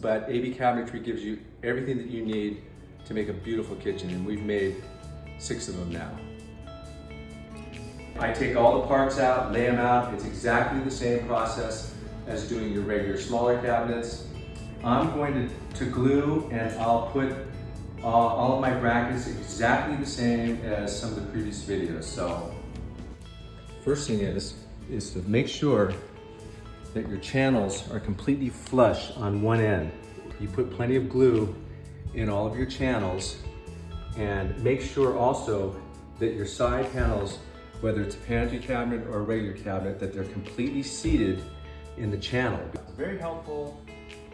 but AB Cabinetry gives you everything that you need to make a beautiful kitchen, and we've made 6 of them now. I take all the parts out, lay them out. It's exactly the same process as doing your regular smaller cabinets. I'm going to glue, and I'll put all of my brackets exactly the same as some of the previous videos. So first thing is to make sure that your channels are completely flush on one end. You put plenty of glue in all of your channels, and make sure also that your side panels, whether it's a pantry cabinet or a regular cabinet, that they're completely seated in the channel. It's very helpful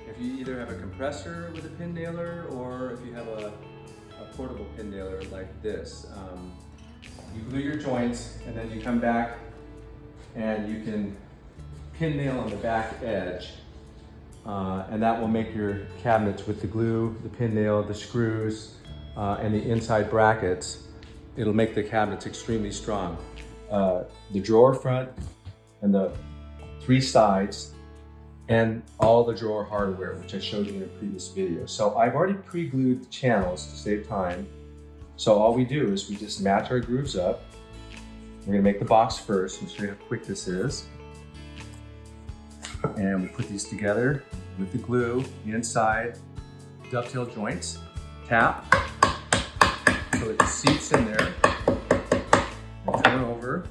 if you either have a compressor with a pin nailer or if you have a portable pin nailer like this. You glue your joints, and then you come back and you can pin nail on the back edge, and that will make your cabinets with the glue, the pin nail, the screws, and the inside brackets. It'll make the cabinets extremely strong. The drawer front and the 3 sides and all the drawer hardware, which I showed you in a previous video. So I've already pre-glued the channels to save time. So all we do is we just match our grooves up. We're gonna make the box first and show you how quick this is. And we put these together with the glue inside, dovetail joints, tap, so it seats in there. And turn over,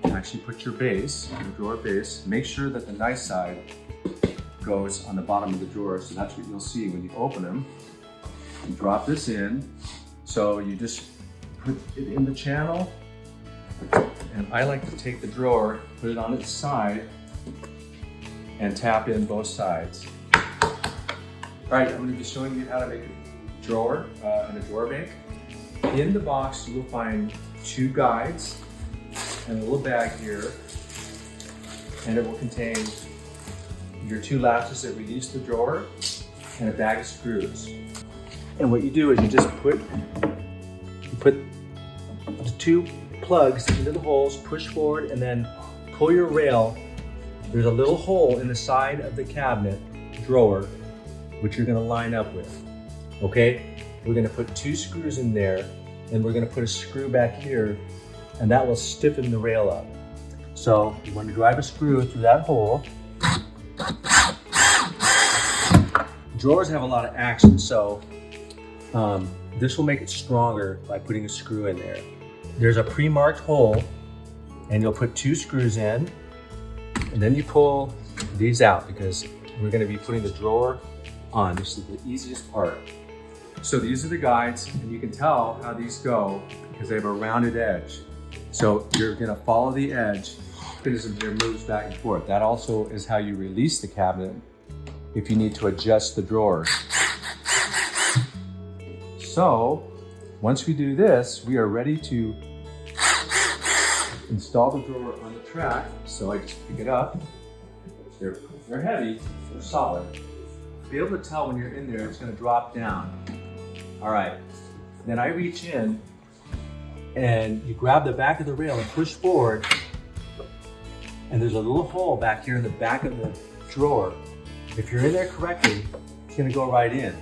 and actually put your base, your drawer base. Make sure that the nice side goes on the bottom of the drawer, so that's what you'll see when you open them. You drop this in, so you just put it in the channel, and I like to take the drawer, put it on its side, and tap in both sides. All right, I'm going to be showing you how to make a drawer and a drawer bank. In the box, you will find 2 guides and a little bag here, and it will contain your 2 latches that release the drawer and a bag of screws. And what you do is you just put the 2 plugs into the holes, push forward, and then pull your rail. There's a little hole in the side of the cabinet drawer, which you're gonna line up with, okay? We're gonna put 2 screws in there, and we're gonna put a screw back here, and that will stiffen the rail up. So you want to drive a screw through that hole. Drawers have a lot of action, so this will make it stronger by putting a screw in there. There's a pre-marked hole, and you'll put 2 screws in, and then you pull these out because we're going to be putting the drawer on. This is the easiest part. So these are the guides, and you can tell how these go because they have a rounded edge. So you're going to follow the edge as it moves back and forth. That also is how you release the cabinet if you need to adjust the drawers. So once we do this, we are ready to install the drawer on the track. So I just pick it up. They're heavy, they're solid. Be able to tell when you're in there, it's going to drop down. All right, then I reach in and you grab the back of the rail and push forward, and there's a little hole back here in the back of the drawer. If you're in there correctly, it's going to go right in.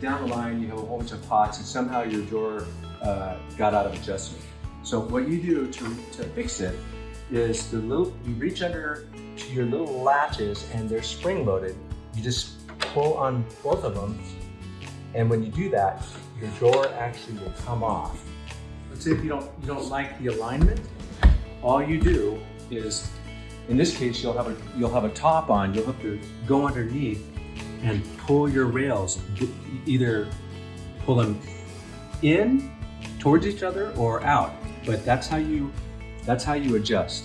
Down the line, you have a whole bunch of pots, and somehow your drawer got out of adjustment. So what you do to fix it is you reach under to your little latches, and they're spring loaded. You just pull on both of them, and when you do that, your drawer actually will come off. Let's say if you don't like the alignment, all you do is, in this case, you'll have a top on. You'll have to go underneath and pull your rails. Either pull them in towards each other or out. But that's how you adjust.